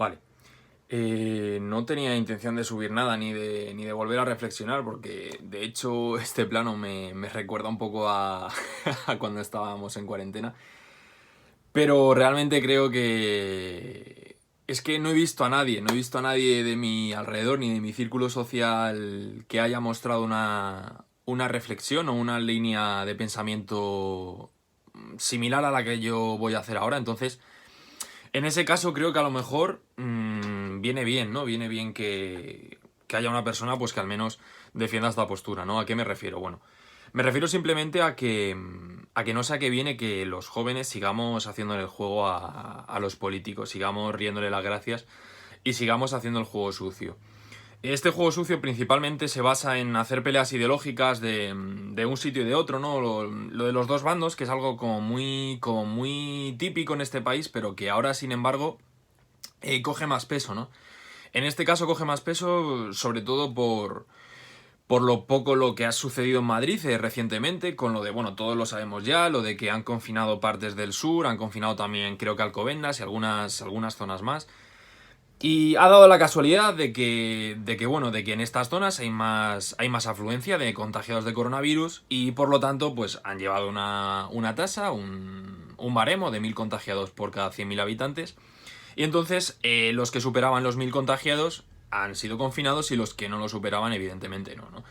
Vale. No tenía intención de subir nada ni de volver a reflexionar porque de hecho este plano me recuerda un poco a, a cuando estábamos en cuarentena. Pero realmente creo que es que no he visto a nadie, no he visto a nadie de mi alrededor ni de mi círculo social que haya mostrado una reflexión o una línea de pensamiento similar a la que yo voy a hacer ahora. Entonces, en ese caso creo que a lo mejor viene bien, ¿no? Viene bien que haya una persona pues que al menos defienda esta postura, ¿no? ¿A qué me refiero? Bueno, me refiero simplemente a que no sea que viene que los jóvenes sigamos haciéndole el juego a los políticos, sigamos riéndole las gracias y sigamos haciendo el juego sucio. Este juego sucio principalmente se basa en hacer peleas ideológicas de un sitio y de otro, ¿no? Lo de los dos bandos, que es algo como muy típico en este país, pero que ahora, sin embargo, coge más peso, ¿no? En este caso coge más peso sobre todo por lo poco lo que ha sucedido en Madrid recientemente, con lo de, bueno, todos lo sabemos ya, lo de que han confinado partes del sur, han confinado también creo que Alcobendas y algunas zonas más. Y ha dado la casualidad bueno, de que en estas zonas hay más afluencia de contagiados de coronavirus y por lo tanto pues han llevado una tasa, un baremo de 1.000 contagiados por cada 100.000 habitantes. Y entonces los que superaban los 1.000 contagiados han sido confinados y los que no lo superaban evidentemente no, ¿no?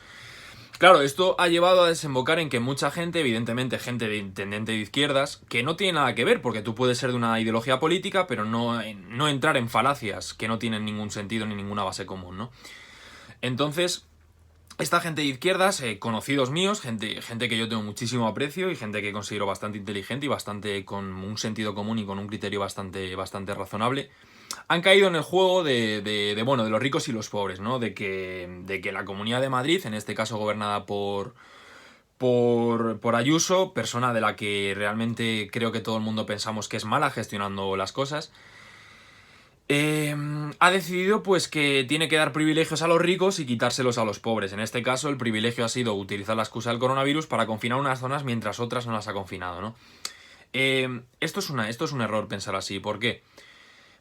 Claro, esto ha llevado a desembocar en que mucha gente, evidentemente gente de tendente de izquierdas, que no tiene nada que ver, porque tú puedes ser de una ideología política, pero no entrar en falacias que no tienen ningún sentido ni ninguna base común, ¿no? Entonces, esta gente de izquierdas, conocidos míos, gente que yo tengo muchísimo aprecio y gente que considero bastante inteligente y bastante con un sentido común y con un criterio bastante razonable, han caído en el juego bueno, de los ricos y los pobres, ¿no? De que la Comunidad de Madrid, en este caso gobernada por Ayuso, persona de la que realmente creo que todo el mundo pensamos que es mala gestionando las cosas, ha decidido pues que tiene que dar privilegios a los ricos y quitárselos a los pobres. En este caso el privilegio ha sido utilizar la excusa del coronavirus para confinar unas zonas mientras otras no las ha confinado, ¿no? Esto es un error pensar así. ¿Por qué?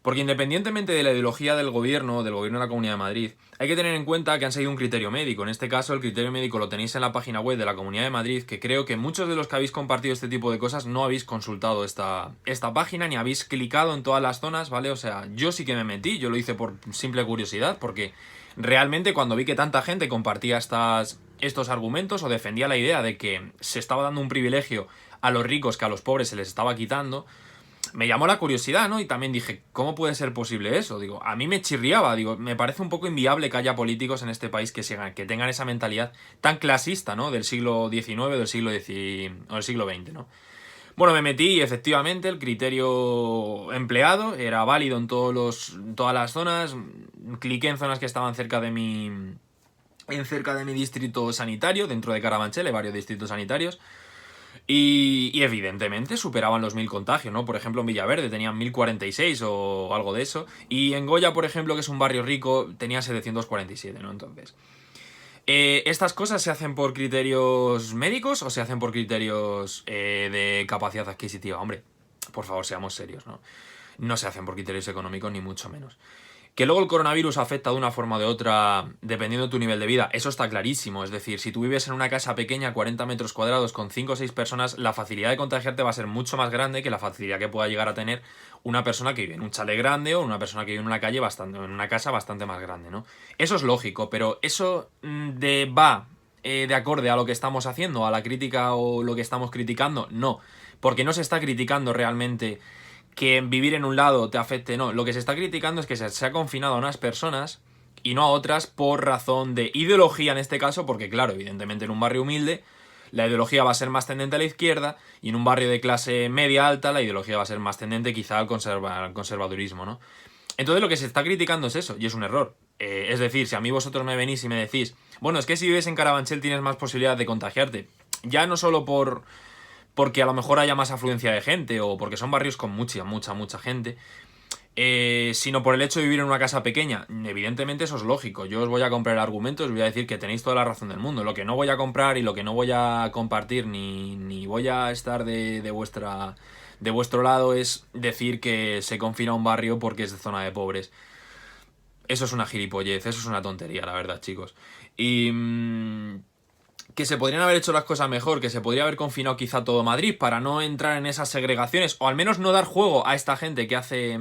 Porque independientemente de la ideología del gobierno de la Comunidad de Madrid, hay que tener en cuenta que han seguido un criterio médico. En este caso, el criterio médico lo tenéis en la página web de la Comunidad de Madrid, que creo que muchos de los que habéis compartido este tipo de cosas no habéis consultado esta página ni habéis clicado en todas las zonas, ¿vale? O sea, yo sí que me metí, yo lo hice por simple curiosidad, porque realmente cuando vi que tanta gente compartía estos argumentos o defendía la idea de que se estaba dando un privilegio a los ricos que a los pobres se les estaba quitando, me llamó la curiosidad, ¿no? Y también dije, ¿cómo puede ser posible eso? Digo, a mí me chirriaba, digo, me parece un poco inviable que haya políticos en este país que tengan esa mentalidad tan clasista, ¿no? Del siglo XIX o del siglo XX, ¿no? Bueno, me metí y efectivamente el criterio empleado era válido en todas las zonas. Cliqué en zonas que estaban cerca de mi distrito sanitario, dentro de Carabanchel, hay varios distritos sanitarios. Y evidentemente superaban los 1.000 contagios, ¿no? Por ejemplo, en Villaverde tenían 1.046 o algo de eso. Y en Goya, por ejemplo, que es un barrio rico, tenía 747, ¿no? Entonces, ¿estas cosas se hacen por criterios médicos o se hacen por criterios de capacidad adquisitiva? Hombre, por favor, seamos serios, ¿no? No se hacen por criterios económicos, ni mucho menos. Que luego el coronavirus afecta de una forma o de otra dependiendo de tu nivel de vida, eso está clarísimo. Es decir, si tú vives en una casa pequeña, 40 metros cuadrados, con 5 o 6 personas, la facilidad de contagiarte va a ser mucho más grande que la facilidad que pueda llegar a tener una persona que vive en un chalet grande o una persona que vive en una calle en una casa bastante más grande, ¿no? Eso es lógico, pero eso va de acorde a lo que estamos haciendo, a la crítica o lo que estamos criticando, no. Porque no se está criticando realmente que vivir en un lado te afecte, no. Lo que se está criticando es que se ha confinado a unas personas y no a otras por razón de ideología en este caso, porque claro, evidentemente en un barrio humilde la ideología va a ser más tendente a la izquierda y en un barrio de clase media alta la ideología va a ser más tendente quizá al conservadurismo, ¿no? Entonces lo que se está criticando es eso, y es un error. Es decir, si a mí vosotros me venís y me decís, bueno, es que si vives en Carabanchel tienes más posibilidad de contagiarte, ya no solo porque a lo mejor haya más afluencia de gente o porque son barrios con mucha gente, sino por el hecho de vivir en una casa pequeña. Evidentemente eso es lógico. Yo os voy a comprar el argumento, os voy a decir que tenéis toda la razón del mundo. Lo que no voy a comprar y lo que no voy a compartir ni voy a estar de vuestro lado es decir que se confina un barrio porque es de zona de pobres. Eso es una gilipollez, eso es una tontería, la verdad, chicos. Y que se podrían haber hecho las cosas mejor, que se podría haber confinado quizá todo Madrid para no entrar en esas segregaciones, o al menos no dar juego a esta gente que hace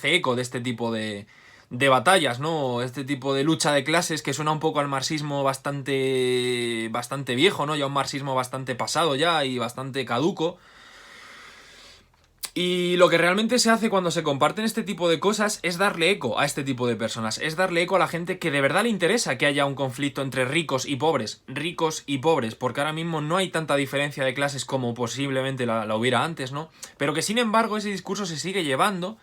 eco de este tipo de batallas, ¿no? Este tipo de lucha de clases que suena un poco al marxismo bastante viejo, ¿no? Ya un marxismo bastante pasado ya y bastante caduco. Y lo que realmente se hace cuando se comparten este tipo de cosas es darle eco a este tipo de personas, es darle eco a la gente que de verdad le interesa que haya un conflicto entre ricos y pobres, porque ahora mismo no hay tanta diferencia de clases como posiblemente la hubiera antes, ¿no? Pero que sin embargo ese discurso se sigue llevando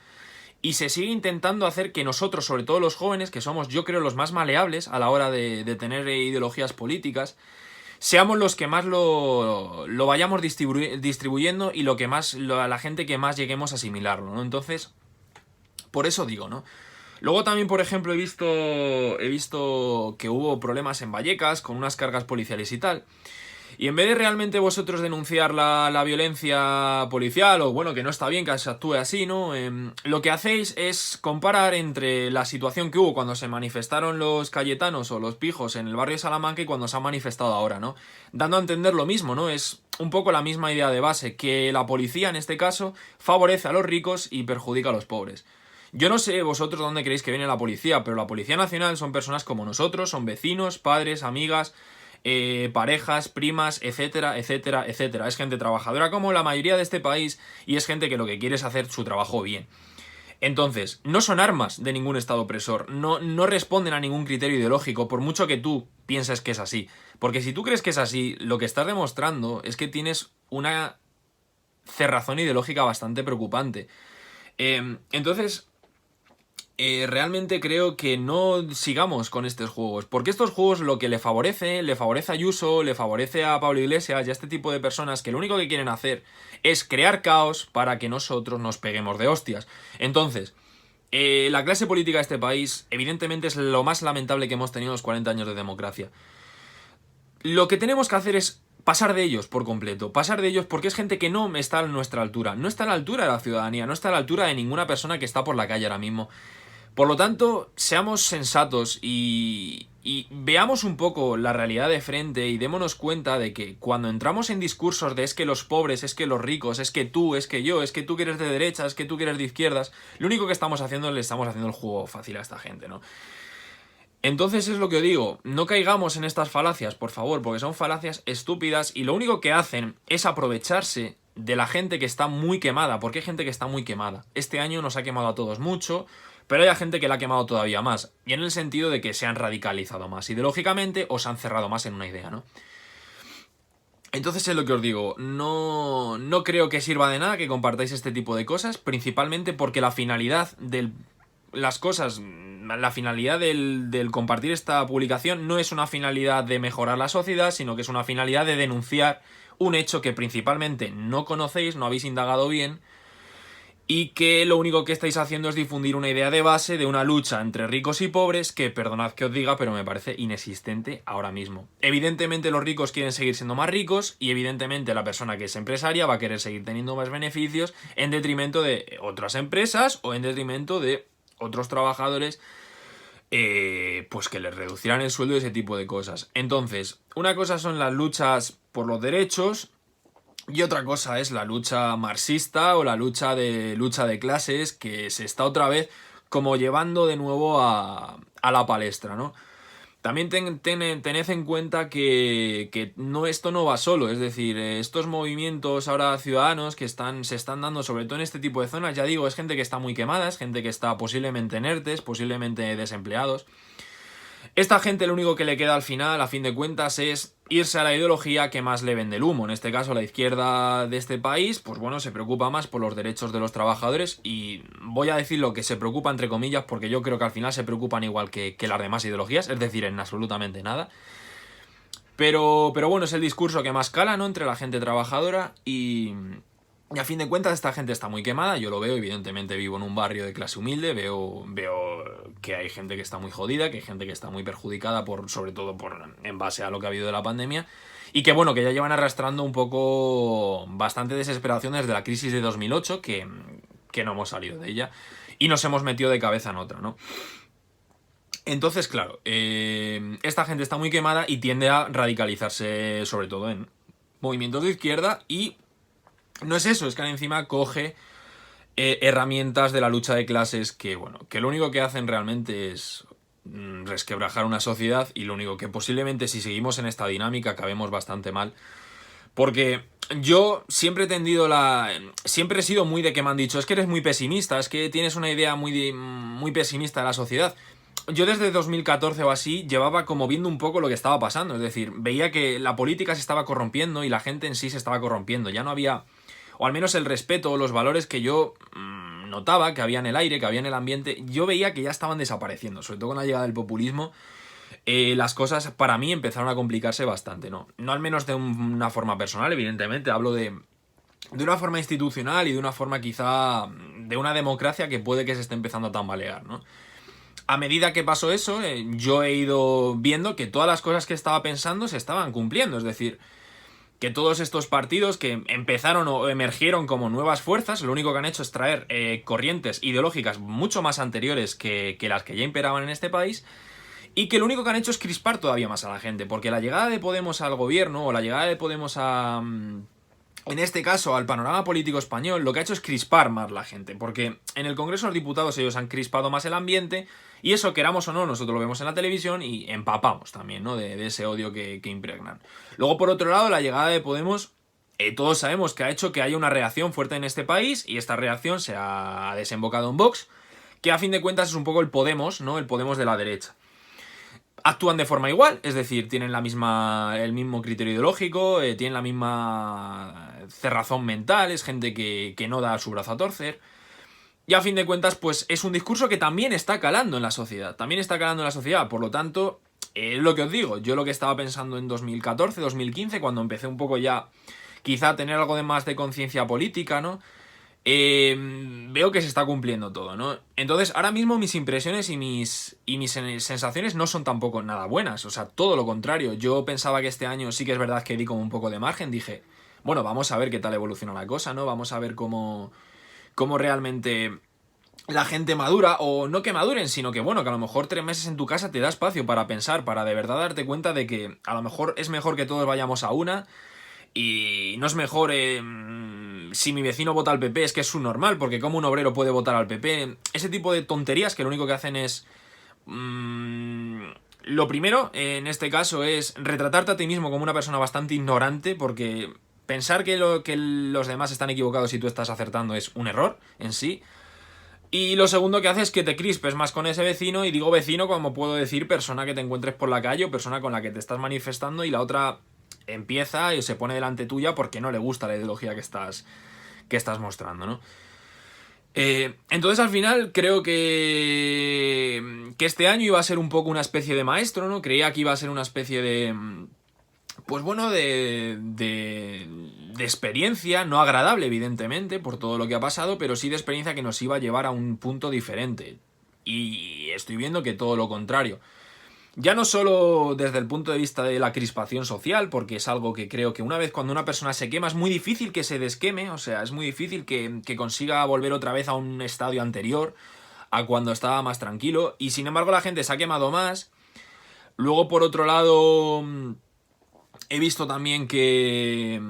y se sigue intentando hacer que nosotros, sobre todo los jóvenes, que somos yo creo los más maleables a la hora de tener ideologías políticas, seamos los que más lo vayamos distribuyendo y lo que más a la gente que más lleguemos a asimilarlo, ¿no? Entonces, por eso digo, ¿no? Luego también, por ejemplo, he visto que hubo problemas en Vallecas con unas cargas policiales y tal. Y en vez de realmente vosotros denunciar la violencia policial, o bueno, que no está bien que se actúe así, ¿no? Lo que hacéis es comparar entre la situación que hubo cuando se manifestaron los cayetanos o los pijos en el barrio de Salamanca y cuando se han manifestado ahora, ¿no? Dando a entender lo mismo, ¿no? Es un poco la misma idea de base, que la policía en este caso favorece a los ricos y perjudica a los pobres. Yo no sé vosotros dónde creéis que viene la policía, pero la Policía Nacional son personas como nosotros, son vecinos, padres, amigas, parejas, primas, etcétera, etcétera, etcétera. Es gente trabajadora como la mayoría de este país y es gente que lo que quiere es hacer su trabajo bien. Entonces, no son armas de ningún estado opresor, no responden a ningún criterio ideológico, por mucho que tú pienses que es así. Porque si tú crees que es así, lo que estás demostrando es que tienes una cerrazón ideológica bastante preocupante. Entonces, realmente creo que no sigamos con estos juegos, porque estos juegos lo que le favorece a Ayuso, le favorece a Pablo Iglesias y a este tipo de personas que lo único que quieren hacer es crear caos para que nosotros nos peguemos de hostias. Entonces, la clase política de este país evidentemente es lo más lamentable que hemos tenido en los 40 años de democracia. Lo que tenemos que hacer es pasar de ellos por completo, pasar de ellos porque es gente que no está a nuestra altura, no está a la altura de la ciudadanía, no está a la altura de ninguna persona que está por la calle ahora mismo. Por lo tanto, seamos sensatos y veamos un poco la realidad de frente y démonos cuenta de que cuando entramos en discursos de es que los pobres, es que los ricos, es que tú, es que yo, es que tú que eres de derechas, es que tú que eres de izquierdas, lo único que estamos haciendo le estamos haciendo el juego fácil a esta gente, ¿no? Entonces es lo que os digo, no caigamos en estas falacias, por favor, porque son falacias estúpidas y lo único que hacen es aprovecharse de la gente que está muy quemada, porque hay gente que está muy quemada. Este año nos ha quemado a todos mucho, pero hay gente que la ha quemado todavía más, y en el sentido de que se han radicalizado más ideológicamente o se han cerrado más en una idea, ¿no? Entonces es lo que os digo, no creo que sirva de nada que compartáis este tipo de cosas, principalmente porque la finalidad la finalidad del compartir esta publicación no es una finalidad de mejorar la sociedad, sino que es una finalidad de denunciar un hecho que principalmente no conocéis, no habéis indagado bien, y que lo único que estáis haciendo es difundir una idea de base de una lucha entre ricos y pobres que, perdonad que os diga, pero me parece inexistente ahora mismo. Evidentemente los ricos quieren seguir siendo más ricos y evidentemente la persona que es empresaria va a querer seguir teniendo más beneficios en detrimento de otras empresas o en detrimento de otros trabajadores, pues que les reducirán el sueldo y ese tipo de cosas. Entonces, una cosa son las luchas por los derechos y otra cosa es la lucha marxista o la lucha de clases que se está otra vez como llevando de nuevo a la palestra, ¿no? También tened en cuenta que no, esto no va solo, es decir, estos movimientos ahora ciudadanos que se están dando sobre todo en este tipo de zonas, ya digo, es gente que está muy quemada, es gente que está posiblemente en ERTES, posiblemente desempleados. Esta gente lo único que le queda al final, a fin de cuentas, es irse a la ideología que más le vende el humo. En este caso, la izquierda de este país, pues bueno, se preocupa más por los derechos de los trabajadores y voy a decir lo que se preocupa entre comillas porque yo creo que al final se preocupan igual que las demás ideologías, es decir, en absolutamente nada. Pero bueno, es el discurso que más cala, ¿no? Entre la gente trabajadora y Y a fin de cuentas esta gente está muy quemada, yo lo veo, evidentemente vivo en un barrio de clase humilde, veo que hay gente que está muy jodida, que hay gente que está muy perjudicada, sobre todo en base a lo que ha habido de la pandemia, y que bueno, que ya llevan arrastrando un poco bastante desesperación desde la crisis de 2008, que no hemos salido de ella, y nos hemos metido de cabeza en otra, ¿no? Entonces, claro, esta gente está muy quemada y tiende a radicalizarse sobre todo en movimientos de izquierda y no es eso, es que encima coge herramientas de la lucha de clases que, bueno, que lo único que hacen realmente es resquebrajar una sociedad y lo único que posiblemente si seguimos en esta dinámica acabemos bastante mal. Porque yo siempre he siempre he sido muy de que me han dicho, es que eres muy pesimista, es que tienes una idea muy pesimista de la sociedad. Yo desde 2014 o así llevaba como viendo un poco lo que estaba pasando, es decir, veía que la política se estaba corrompiendo y la gente en sí se estaba corrompiendo, ya no había, o al menos el respeto o los valores que yo notaba, que había en el aire, que había en el ambiente, yo veía que ya estaban desapareciendo, sobre todo con la llegada del populismo. Las cosas para mí empezaron a complicarse bastante, ¿no? No al menos de una forma personal, evidentemente, hablo de una forma institucional y de una forma quizá de una democracia que puede que se esté empezando a tambalear, ¿no? A medida que pasó eso, yo he ido viendo que todas las cosas que estaba pensando se estaban cumpliendo, es decir, que todos estos partidos que empezaron o emergieron como nuevas fuerzas, lo único que han hecho es traer corrientes ideológicas mucho más anteriores que las que ya imperaban en este país, y que lo único que han hecho es crispar todavía más a la gente, porque la llegada de Podemos al gobierno, o la llegada de Podemos en este caso, al panorama político español, lo que ha hecho es crispar más la gente, porque en el Congreso de los Diputados ellos han crispado más el ambiente, y eso, queramos o no, nosotros lo vemos en la televisión y empapamos también, ¿no? De ese odio que impregnan. Luego, por otro lado, la llegada de Podemos, todos sabemos que ha hecho que haya una reacción fuerte en este país, y esta reacción se ha desembocado en Vox, que a fin de cuentas es un poco el Podemos, ¿no? El Podemos de la derecha. Actúan de forma igual, es decir, tienen el mismo criterio ideológico, tienen la misma cerrazón mental, es gente que no da su brazo a torcer. Y a fin de cuentas, pues es un discurso que también está calando en la sociedad, por lo tanto, es lo que os digo, yo lo que estaba pensando en 2014, 2015, cuando empecé un poco ya quizá a tener algo de más de conciencia política, ¿no? Veo que se está cumpliendo todo, ¿no? Entonces, ahora mismo mis impresiones y mis sensaciones no son tampoco nada buenas, o sea, todo lo contrario. Yo pensaba que este año sí que es verdad que di como un poco de margen, dije, bueno, vamos a ver qué tal evoluciona la cosa, ¿no? Vamos a ver cómo realmente la gente madura, o no que maduren, sino que bueno, que a lo mejor 3 meses en tu casa te da espacio para pensar, para de verdad darte cuenta de que a lo mejor es mejor que todos vayamos a una. Y no es mejor si mi vecino vota al PP, es que es su normal, porque como un obrero puede votar al PP. Ese tipo de tonterías que lo único que hacen es... lo primero, en este caso, es retratarte a ti mismo como una persona bastante ignorante, porque pensar que los demás están equivocados y tú estás acertando es un error en sí. Y lo segundo que hace es que te crispes más con ese vecino, y digo vecino como puedo decir persona que te encuentres por la calle o persona con la que te estás manifestando, y la otra empieza y se pone delante tuya porque no le gusta la ideología que estás mostrando, ¿no? Entonces al final creo que este año iba a ser un poco una especie de maestro, ¿no? Creía que iba a ser una especie de... pues bueno, de experiencia, no agradable evidentemente por todo lo que ha pasado, pero sí de experiencia que nos iba a llevar a un punto diferente. Y estoy viendo que todo lo contrario. Ya no solo desde el punto de vista de la crispación social, porque es algo que creo que una vez cuando una persona se quema es muy difícil que se desqueme, o sea, es muy difícil que consiga volver otra vez a un estadio anterior, a cuando estaba más tranquilo, y sin embargo la gente se ha quemado más. Luego, por otro lado, he visto también que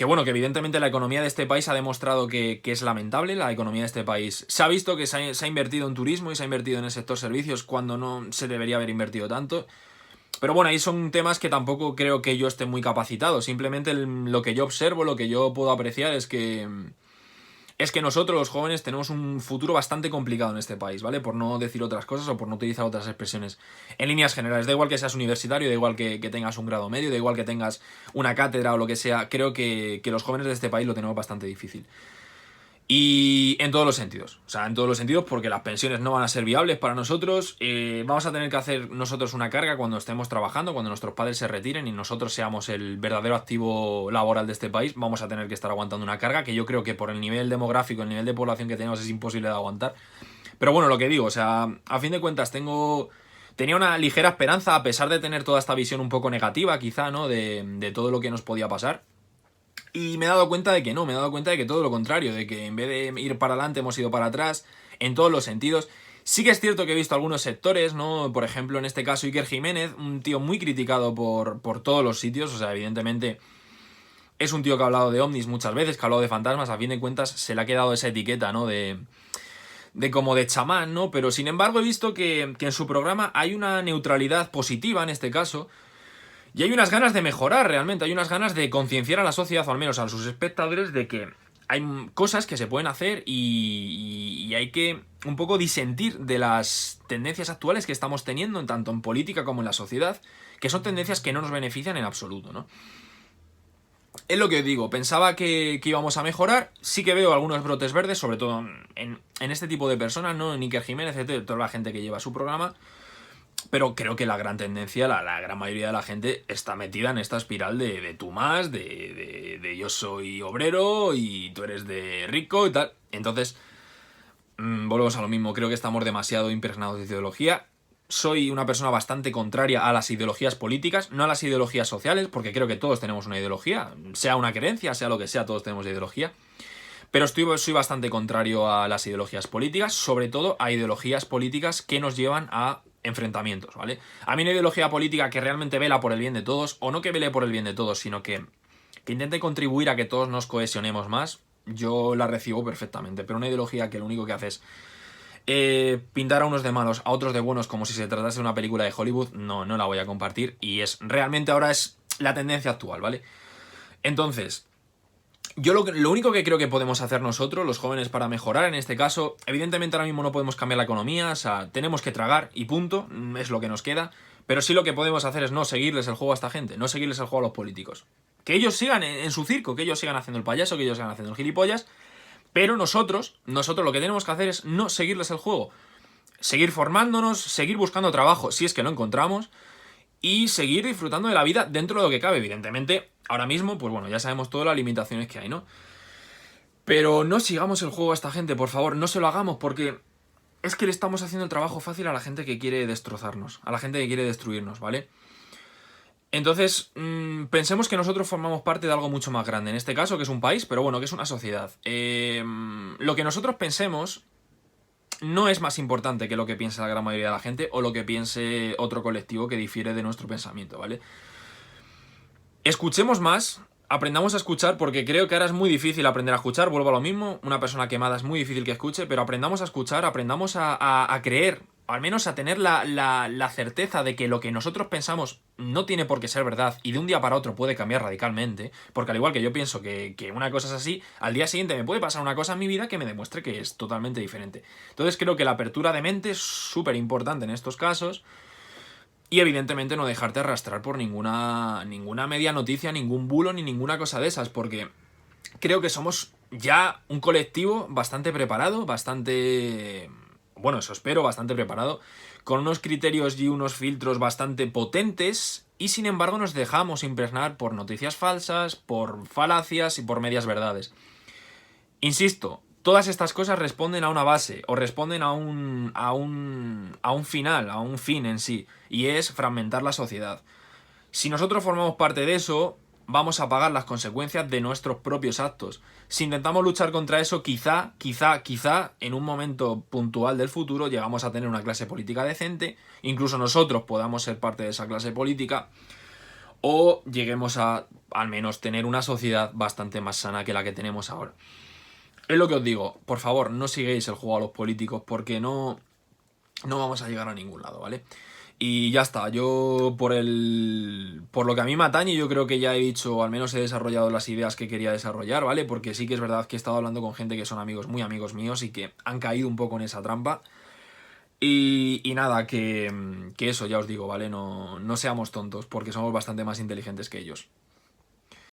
bueno, que evidentemente la economía de este país ha demostrado que es lamentable, la economía de este país. Se ha visto que se ha invertido en turismo y se ha invertido en el sector servicios cuando no se debería haber invertido tanto. Pero bueno, ahí son temas que tampoco creo que yo esté muy capacitado. Simplemente lo que yo observo, lo que yo puedo apreciar es que nosotros los jóvenes tenemos un futuro bastante complicado en este país, ¿vale? Por no decir otras cosas o por no utilizar otras expresiones. En líneas generales, da igual que seas universitario, da igual que tengas un grado medio, da igual que tengas una cátedra o lo que sea, creo que los jóvenes de este país lo tenemos bastante difícil. Y en todos los sentidos, o sea, en todos los sentidos, porque las pensiones no van a ser viables para nosotros, vamos a tener que hacer nosotros una carga cuando estemos trabajando, cuando nuestros padres se retiren y nosotros seamos el verdadero activo laboral de este país, vamos a tener que estar aguantando una carga que yo creo que por el nivel demográfico, el nivel de población que tenemos es imposible de aguantar. Pero bueno, lo que digo, o sea, a fin de cuentas tenía una ligera esperanza, a pesar de tener toda esta visión un poco negativa, quizá, ¿no? De todo lo que nos podía pasar. Y me he dado cuenta de que no, me he dado cuenta de que todo lo contrario, de que en vez de ir para adelante hemos ido para atrás, en todos los sentidos. Sí que es cierto que he visto algunos sectores, ¿no? Por ejemplo, en este caso Iker Jiménez, un tío muy criticado por todos los sitios, o sea, evidentemente es un tío que ha hablado de ovnis muchas veces, que ha hablado de fantasmas, a fin de cuentas se le ha quedado esa etiqueta, ¿no? De como de chamán, ¿no? Pero sin embargo he visto que en su programa hay una neutralidad positiva en este caso. Y hay unas ganas de mejorar realmente, hay unas ganas de concienciar a la sociedad, o al menos a sus espectadores, de que hay cosas que se pueden hacer y hay que un poco disentir de las tendencias actuales que estamos teniendo, tanto en política como en la sociedad, que son tendencias que no nos benefician en absoluto, ¿no? Es lo que digo, pensaba que íbamos a mejorar, sí que veo algunos brotes verdes, sobre todo en este tipo de personas, ¿no? En Iker Jiménez, etc., toda la gente que lleva su programa. Pero creo que la gran tendencia, la gran mayoría de la gente está metida en esta espiral de tú más, de yo soy obrero y tú eres de rico y tal. Entonces, volvemos a lo mismo, creo que estamos demasiado impregnados de ideología. Soy una persona bastante contraria a las ideologías políticas, no a las ideologías sociales, porque creo que todos tenemos una ideología, sea una creencia, sea lo que sea, todos tenemos ideología. Pero soy bastante contrario a las ideologías políticas, sobre todo a ideologías políticas que nos llevan a enfrentamientos, ¿vale? A mí una ideología política que realmente vela por el bien de todos, o no que vele por el bien de todos, sino que intente contribuir a que todos nos cohesionemos más, yo la recibo perfectamente. Pero una ideología que lo único que hace es pintar a unos de malos, a otros de buenos, como si se tratase de una película de Hollywood, no la voy a compartir. Y realmente ahora es la tendencia actual, ¿vale? Entonces, yo lo único que creo que podemos hacer nosotros, los jóvenes, para mejorar en este caso, evidentemente ahora mismo no podemos cambiar la economía, o sea, tenemos que tragar y punto, es lo que nos queda, pero sí lo que podemos hacer es no seguirles el juego a esta gente, no seguirles el juego a los políticos. Que ellos sigan en su circo, que ellos sigan haciendo el payaso, que ellos sigan haciendo el gilipollas, pero nosotros lo que tenemos que hacer es no seguirles el juego, seguir formándonos, seguir buscando trabajo, si es que lo encontramos, y seguir disfrutando de la vida dentro de lo que cabe, evidentemente. Ahora mismo, pues bueno, ya sabemos todas las limitaciones que hay, ¿no? Pero no sigamos el juego a esta gente, por favor, no se lo hagamos, porque es que le estamos haciendo el trabajo fácil a la gente que quiere destrozarnos, a la gente que quiere destruirnos, ¿vale? Entonces, pensemos que nosotros formamos parte de algo mucho más grande, en este caso, que es un país, pero bueno, que es una sociedad. Lo que nosotros pensemos no es más importante que lo que piensa la gran mayoría de la gente o lo que piense otro colectivo que difiere de nuestro pensamiento, ¿vale? Escuchemos más, aprendamos a escuchar, porque creo que ahora es muy difícil aprender a escuchar, vuelvo a lo mismo, una persona quemada es muy difícil que escuche, pero aprendamos a escuchar, aprendamos a creer, al menos a tener la certeza de que lo que nosotros pensamos no tiene por qué ser verdad y de un día para otro puede cambiar radicalmente, porque al igual que yo pienso que una cosa es así, al día siguiente me puede pasar una cosa en mi vida que me demuestre que es totalmente diferente. Entonces creo que la apertura de mente es súper importante en estos casos. Y evidentemente no dejarte arrastrar por ninguna media noticia, ningún bulo ni ninguna cosa de esas, porque creo que somos ya un colectivo bastante preparado, bueno, eso espero, bastante preparado, con unos criterios y unos filtros bastante potentes, y sin embargo nos dejamos impregnar por noticias falsas, por falacias y por medias verdades. Insisto, todas estas cosas responden a una base o responden a un final, a un fin en sí, y es fragmentar la sociedad. Si nosotros formamos parte de eso, vamos a pagar las consecuencias de nuestros propios actos. Si intentamos luchar contra eso, quizá, en un momento puntual del futuro llegamos a tener una clase política decente, incluso nosotros podamos ser parte de esa clase política, o lleguemos a al menos tener una sociedad bastante más sana que la que tenemos ahora. Es lo que os digo, por favor, no sigáis el juego a los políticos porque no vamos a llegar a ningún lado, ¿vale? Y ya está, yo por lo que a mí me atañe, yo creo que ya he dicho, al menos he desarrollado las ideas que quería desarrollar, ¿vale? Porque sí que es verdad que he estado hablando con gente que son amigos, muy amigos míos y que han caído un poco en esa trampa. Y nada, que eso ya os digo, ¿vale? No seamos tontos porque somos bastante más inteligentes que ellos.